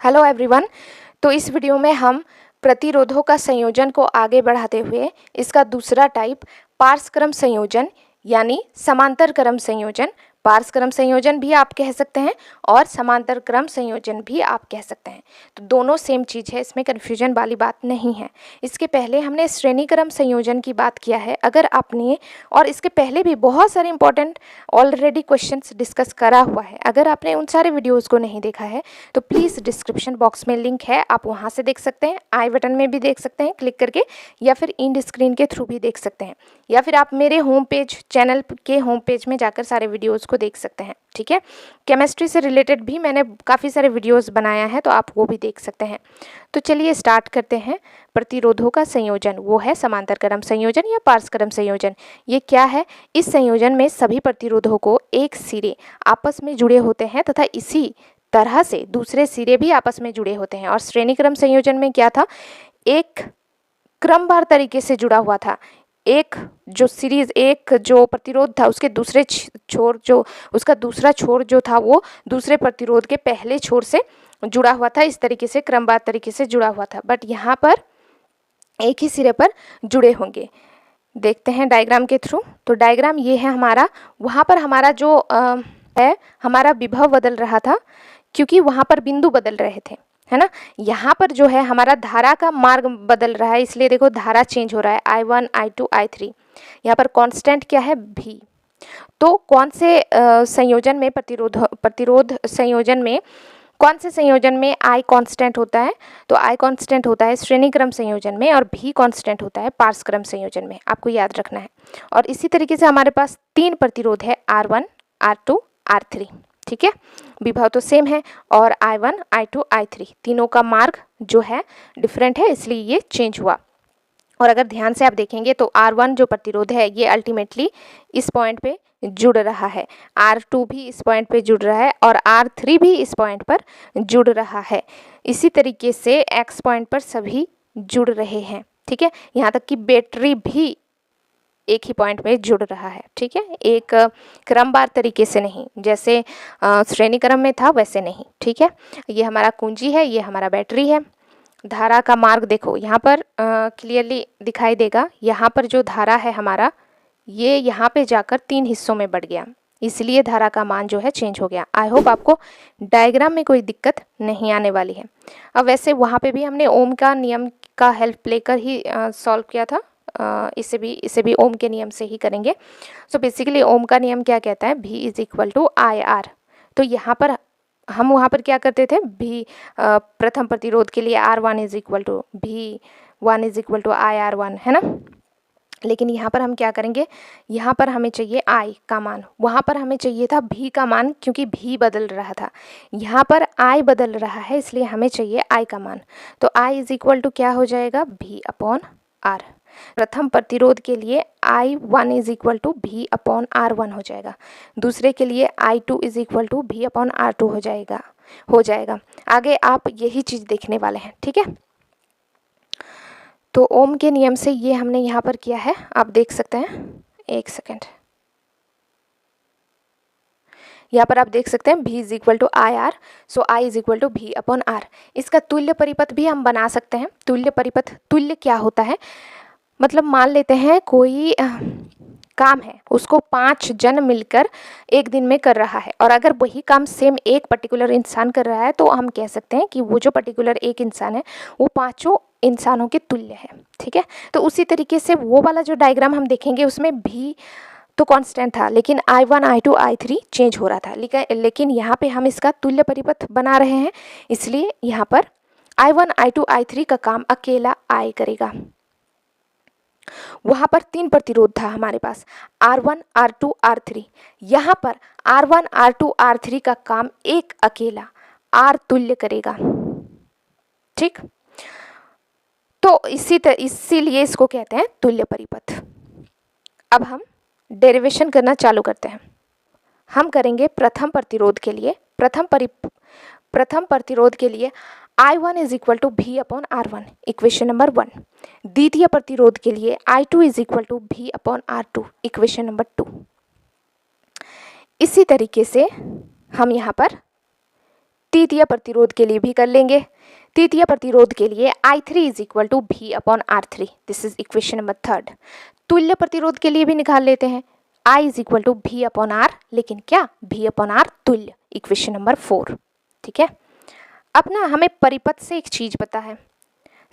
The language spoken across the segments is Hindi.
Hello everyone. तो इस वीडियो में हम प्रतिरोधों का संयोजन को आगे बढ़ाते हुए इसका दूसरा टाइप पार्श्व क्रम संयोजन यानी समांतर क्रम संयोजन, पार्श्व क्रम संयोजन भी आप कह सकते हैं और समांतर क्रम संयोजन भी आप कह सकते हैं। तो दोनों सेम चीज़ है, इसमें कन्फ्यूजन वाली बात नहीं है। इसके पहले हमने श्रेणी क्रम संयोजन की बात किया है। अगर आपने और इसके पहले भी बहुत सारे इंपॉर्टेंट ऑलरेडी क्वेश्चंस डिस्कस करा हुआ है, अगर आपने उन सारे वीडियोज़ को नहीं देखा है तो प्लीज़ डिस्क्रिप्शन बॉक्स में लिंक है, आप वहाँ से देख सकते हैं, आई बटन में भी देख सकते हैं क्लिक करके, या फिर इंड स्क्रीन के थ्रू भी देख सकते हैं, या फिर आप मेरे होम पेज चैनल के होम पेज में जाकर सारे वीडियोज़ को देख सकते हैं। ठीक है, केमिस्ट्री से रिलेटेड भी मैंने काफ़ी सारे वीडियोज़ बनाया है, तो आप वो भी देख सकते हैं। तो चलिए स्टार्ट करते हैं। प्रतिरोधों का संयोजन वो है समांतर क्रम संयोजन या पार्श्व क्रम संयोजन। ये क्या है? इस संयोजन में सभी प्रतिरोधों को एक सिरे आपस में जुड़े होते हैं तथा इसी तरह से दूसरे सिरे भी आपस में जुड़े होते हैं। और श्रेणी क्रम संयोजन में क्या था? एक क्रमवार तरीके से जुड़ा हुआ था। एक जो प्रतिरोध था उसके दूसरे छोर जो उसका दूसरा छोर जो था वो दूसरे प्रतिरोध के पहले छोर से जुड़ा हुआ था। इस तरीके से क्रमवार तरीके से जुड़ा हुआ था, बट यहाँ पर एक ही सिरे पर जुड़े होंगे। देखते हैं डायग्राम के थ्रू। तो डायग्राम ये है हमारा। वहाँ पर हमारा जो है हमारा विभव बदल रहा था क्योंकि वहाँ पर बिंदु बदल रहे थे, है ना। यहाँ पर जो है हमारा धारा का मार्ग बदल रहा है, इसलिए देखो धारा चेंज हो रहा है, I1 I2 I3। यहाँ पर कांस्टेंट क्या है? V। तो कौन से संयोजन में प्रतिरोध संयोजन में कौन से संयोजन में I कांस्टेंट होता है? तो I कांस्टेंट होता है श्रेणी क्रम संयोजन में और V कांस्टेंट होता है पार्श्व क्रम संयोजन में, आपको याद रखना है। और इसी तरीके से हमारे पास तीन प्रतिरोध है, R1 R2 R3। ठीक है, विभव तो सेम है और I1 I2 I3 तीनों का मार्ग जो है डिफरेंट है, इसलिए ये चेंज हुआ। और अगर ध्यान से आप देखेंगे तो R1 जो प्रतिरोध है ये अल्टीमेटली इस पॉइंट पे जुड़ रहा है, R2 भी इस पॉइंट पे जुड़ रहा है और R3 भी इस पॉइंट पर जुड़ रहा है। इसी तरीके से X पॉइंट पर सभी जुड़ रहे हैं। ठीक है, यहाँ तक कि बैटरी भी एक ही पॉइंट में जुड़ रहा है। ठीक है, एक क्रमवार तरीके से नहीं, जैसे श्रेणी क्रम में था वैसे नहीं। ठीक है, ये हमारा कुंजी है, ये हमारा बैटरी है। धारा का मार्ग देखो यहाँ पर क्लियरली दिखाई देगा। यहाँ पर जो धारा है हमारा ये यहाँ पे जाकर तीन हिस्सों में बढ़ गया, इसलिए धारा का मान जो है चेंज हो गया। आई होप आपको डायग्राम में कोई दिक्कत नहीं आने वाली है। अब वैसे वहाँ पे भी हमने ओम का नियम का हेल्प लेकर ही सॉल्व किया था, इसे भी ओम के नियम से ही करेंगे। सो बेसिकली ओम का नियम क्या कहता है? V is equal to IR। तो यहाँ पर हम वहाँ पर क्या करते थे? V प्रथम प्रतिरोध के लिए R1 is equal to V1 is equal to IR1, है ना। लेकिन यहाँ पर हम क्या करेंगे? यहाँ पर हमें चाहिए I का मान, वहाँ पर हमें चाहिए था V का मान, क्योंकि V बदल रहा था। यहाँ पर I बदल रहा है, इसलिए हमें चाहिए I का मान। तो I इज इक्वल टू क्या हो जाएगा? V upon R। प्रथम प्रतिरोध के लिए I1 is equal to V upon R1 हो जाएगा, दूसरे के लिए I2 is equal to V upon R2 हो जाएगा। आगे आप यही चीज़ देखने वाले हैं। ठीक है, तो ओम के नियम से ये हमने यहाँ पर किया है, आप देख सकते हैं। एक सेकेंड, यहाँ पर आप देख सकते हैं V is equal to IR, so I is equal to V upon R। इसका तुल्य परिपथ भी हम बना सकते हैं। तुल्य परिपथ, तुल्य क्या होता है? मतलब मान लेते हैं कोई काम है, उसको 5 जन मिलकर एक दिन में कर रहा है, और अगर वही काम सेम एक पर्टिकुलर इंसान कर रहा है तो हम कह सकते हैं कि वो जो पर्टिकुलर एक इंसान है वो पांचों इंसानों के तुल्य है। ठीक है, तो उसी तरीके से वो वाला जो डायग्राम हम देखेंगे उसमें भी तो कांस्टेंट था, लेकिन I1 I2 I3 चेंज हो रहा था। लेकिन यहाँ पे हम इसका तुल्य परिपथ बना रहे हैं, इसलिए यहाँ पर I1 I2 I3 का काम अकेला I करेगा। वहाँ पर तीन प्रतिरोध था हमारे पास, R1 R2 R3। यहाँ पर R1 R2 R3 का काम एक अकेला R तुल्य करेगा। ठीक, तो इसीलिए इसको कहते हैं तुल्य परिपथ। अब हम डेरिवेशन करना चालू करते हैं। हम करेंगे प्रथम प्रतिरोध के लिए, प्रथम प्रतिरोध के लिए I1 is equal to V upon R1, equation number 1। द्वितीय प्रतिरोध के लिए I2 is equal to V upon R2, equation number 2। इसी तरीके से हम यहाँ पर तृतीय प्रतिरोध के लिए भी कर लेंगे। तृतीय प्रतिरोध के लिए I3 is equal to V upon R3, this is equation number 3। तुल्य प्रतिरोध के लिए भी निकाल लेते हैं, I is equal to V upon R, लेकिन क्या V अपॉन R तुल्य, इक्वेशन नंबर 4। ठीक है, अब ना हमें परिपथ से एक चीज पता है,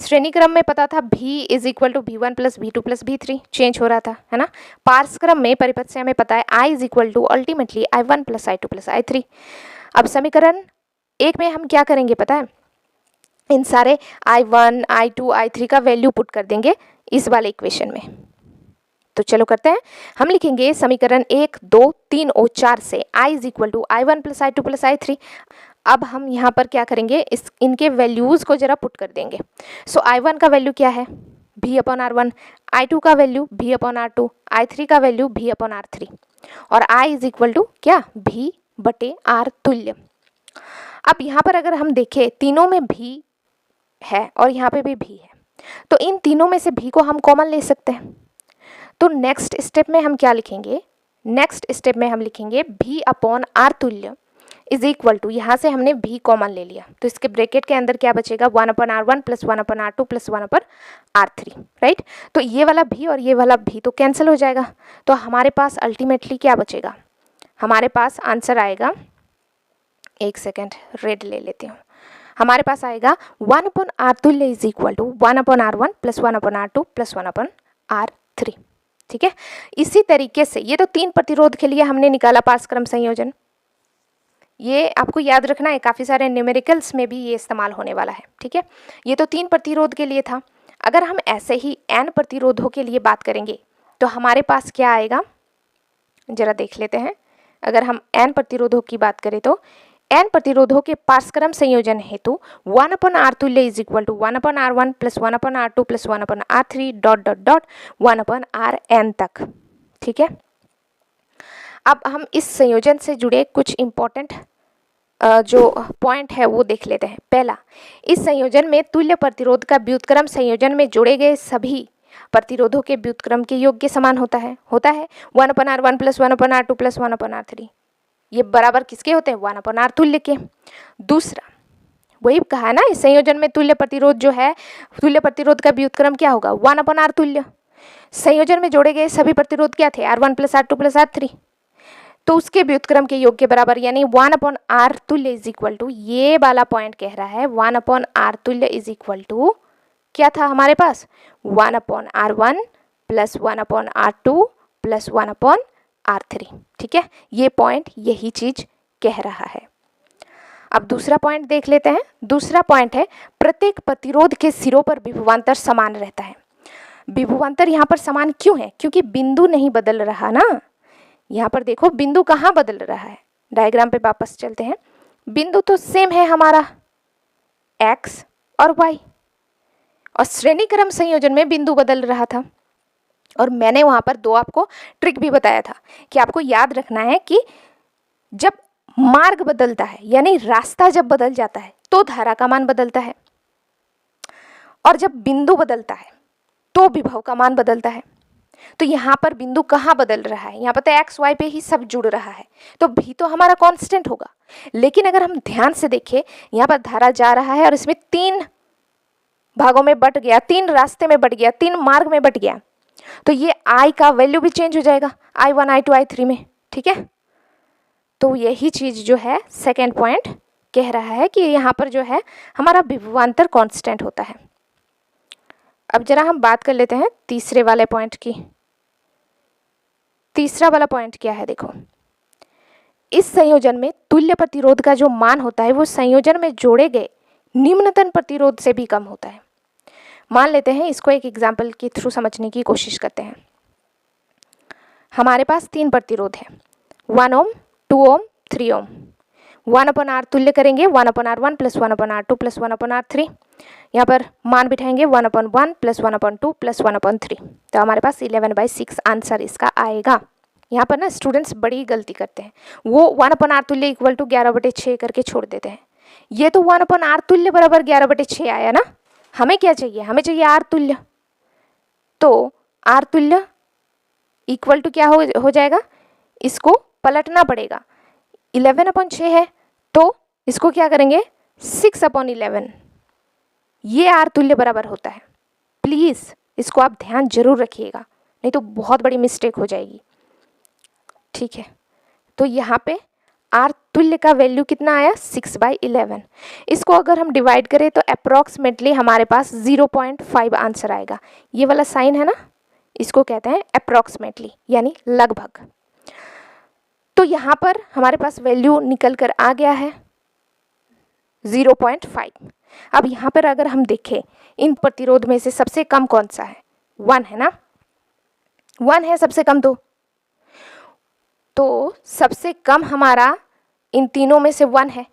श्रेणी क्रम में पता था V is equal to V1 plus V2 plus V3, change हो रहा था, है ना। पार्स क्रम में परिपथ से हमें पता है I is equal to ultimately I1 plus I2 plus I3। अब समीकरण एक में हम क्या करेंगे पता है, इन सारे I1, I2, I3 का वैल्यू पुट कर देंगे इस वाले इक्वेशन में। तो चलो करते हैं, हम लिखेंगे समीकरण 1, 2, 3 और 4 से I is equal to I1 plus I2 plus I3। अब हम यहाँ पर क्या करेंगे, इनके वैल्यूज़ को जरा पुट कर देंगे। सो I1 का वैल्यू क्या है, V अपॉन R1, I2 का value V upon R2, I3 का वैल्यू V अपॉन R3, और I इज इक्वल टू क्या, V बटे R तुल्य। अब यहाँ पर अगर हम देखें, तीनों में V है और यहाँ पे भी V है, तो इन तीनों में से V को हम कॉमन ले सकते हैं। तो नेक्स्ट स्टेप में हम क्या लिखेंगे, नेक्स्ट स्टेप में हम लिखेंगे V अपॉन R तुल्य इज इक्वल टू, यहाँ से हमने V कॉमन ले लिया, तो इसके ब्रैकेट के अंदर क्या बचेगा, 1 upon R1 plus 1 upon R2 plus 1 upon R3, right. तो ये वाला V और ये वाला V तो कैंसिल हो जाएगा, तो हमारे पास अल्टीमेटली क्या बचेगा, हमारे पास आंसर आएगा, एक सेकेंड रेड ले लेती हूँ, हमारे पास आएगा 1 अपॉन R तुल्य is equal to 1 upon R1 plus 1 upon R2 plus 1 upon R3। ठीक है, इसी तरीके से ये तो 3 प्रतिरोध के लिए हमने निकाला पारस्परिक संयोजन, ये आपको याद रखना है, काफ़ी सारे न्यूमेरिकल्स में भी ये इस्तेमाल होने वाला है। ठीक है, ये तो 3 प्रतिरोध के लिए था। अगर हम ऐसे ही n प्रतिरोधों के लिए बात करेंगे तो हमारे पास क्या आएगा, जरा देख लेते हैं। अगर हम n प्रतिरोधों की बात करें तो n प्रतिरोधों के पारस्परिक संयोजन हेतु 1 अपॉन R तुल्य is equal to 1 upon R1 plus 1 upon R2 plus 1 upon R3 dot dot dot 1 upon Rn तक। ठीक है, अब हम इस संयोजन से जुड़े कुछ इम्पोर्टेंट जो पॉइंट है वो देख लेते हैं। पहला, इस संयोजन में तुल्य प्रतिरोध का व्युत्क्रम संयोजन में जोड़े गए सभी प्रतिरोधों के व्युत्क्रम के योग के समान होता है 1 upon R1 plus 1 upon R2 plus 1 upon R3, ये बराबर किसके होते हैं, 1 अपॉन R तुल्य के। दूसरा, वही कहा ना, इस संयोजन में तुल्य प्रतिरोध जो है, तुल्य प्रतिरोध का व्युत्क्रम क्या होगा, 1 अपॉन R तुल्य। संयोजन में जोड़े गए सभी प्रतिरोध क्या थे, R1 plus R2 plus R3, तो उसके व्युत्क्रम के योग के बराबर, यानी 1 अपॉन R तुल्य इज इक्वल टू, ये वाला पॉइंट कह रहा है 1 अपॉन R तुल्य इज इक्वल टू क्या था हमारे पास, 1 upon R1 plus 1 upon R2 plus 1 upon R3। ठीक है, ये पॉइंट यही चीज कह रहा है। अब दूसरा पॉइंट देख लेते हैं। दूसरा पॉइंट है, प्रत्येक प्रतिरोध के सिरों पर विभवांतर समान रहता है। विभवांतर यहाँ पर समान क्यों है, क्योंकि बिंदु नहीं बदल रहा ना। यहाँ पर देखो बिंदु कहाँ बदल रहा है, डायग्राम पे वापस चलते हैं। बिंदु तो सेम है हमारा x और y, और श्रेणी क्रम संयोजन में बिंदु बदल रहा था। और मैंने वहाँ पर दो आपको ट्रिक भी बताया था कि आपको याद रखना है कि जब मार्ग बदलता है, यानी रास्ता जब बदल जाता है तो धारा का मान बदलता है, और जब बिंदु बदलता है तो विभव का मान बदलता है। तो यहाँ पर बिंदु कहाँ बदल रहा है, यहाँ पर तो एक्स वाई पे ही सब जुड़ रहा है, तो भी तो हमारा कांस्टेंट होगा। लेकिन अगर हम ध्यान से देखें, यहाँ पर धारा जा रहा है और इसमें 3 भागों में बट गया, 3 रास्ते में बट गया, 3 मार्ग में बट गया, तो ये I का वैल्यू भी चेंज हो जाएगा I1, I2, I3 में। ठीक है, तो यही चीज जो है सेकेंड पॉइंट कह रहा है कि यहाँ पर जो है हमारा विभवांतर कांस्टेंट होता है। अब जरा हम बात कर लेते हैं तीसरे वाले पॉइंट की। तीसरा वाला पॉइंट क्या है, देखो, इस संयोजन में तुल्य प्रतिरोध का जो मान होता है वो संयोजन में जोड़े गए निम्नतम प्रतिरोध से भी कम होता है। मान लेते हैं, इसको एक एग्जाम्पल के थ्रू समझने की कोशिश करते हैं। हमारे पास 3 प्रतिरोध है, 1 ओम, 2 ओम, 3 ओम। 1 अपॉन R तुल्य करेंगे 1 upon R1 plus 1 upon R2 plus 1 upon R3। यहाँ पर मान बिठाएंगे 1 upon 1 plus 1 upon 2 plus 1 upon 3, तो हमारे पास 11/6 आंसर इसका आएगा। यहाँ पर ना स्टूडेंट्स बड़ी गलती करते हैं, वो 1 अपॉन R तुल्य इक्वल टू 11/6 करके छोड़ देते हैं। ये तो 1 अपॉन R तुल्य बराबर 11/6 आया ना, हमें क्या चाहिए, हमें चाहिए R तुल्य। तो R तुल्य इक्वल टू क्या हो जाएगा, इसको पलटना पड़ेगा। 11/6 है तो इसको क्या करेंगे 6/11, ये आर तुल्य बराबर होता है। प्लीज़ इसको आप ध्यान जरूर रखिएगा, नहीं तो बहुत बड़ी मिस्टेक हो जाएगी। ठीक है, तो यहाँ पे आर तुल्य का वैल्यू कितना आया 6/11। इसको अगर हम डिवाइड करें तो अप्रॉक्सीमेटली हमारे पास 0.5 आंसर आएगा। ये वाला साइन है ना, इसको कहते हैं अप्रॉक्सीमेटली यानी लगभग। तो यहाँ पर हमारे पास वैल्यू निकल कर आ गया है 0.5। अब यहाँ पर अगर हम देखें इन प्रतिरोध में से सबसे कम कौन सा है, 1 है ना, 1 है सबसे कम। तो सबसे कम हमारा इन तीनों में से 1 है,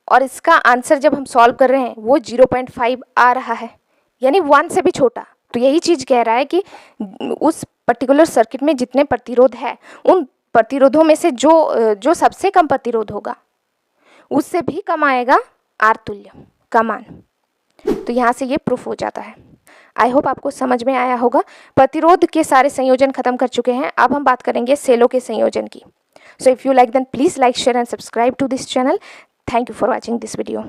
और इसका आंसर जब हम सॉल्व कर रहे हैं वो 0.5 आ रहा है, यानी 1 से भी छोटा। तो यही चीज़ कह रहा है कि उस पर्टिकुलर सर्किट में जितने प्रतिरोध है उन प्रतिरोधों में से जो सबसे कम प्रतिरोध होगा उससे भी कम आएगा आर तुल्य का मान। तो यहाँ से ये प्रूफ हो जाता है। आई होप आपको समझ में आया होगा। प्रतिरोध के सारे संयोजन खत्म कर चुके हैं, अब हम बात करेंगे सेलों के संयोजन की। So if you like then please like share and subscribe to this channel. Thank you for watching this video.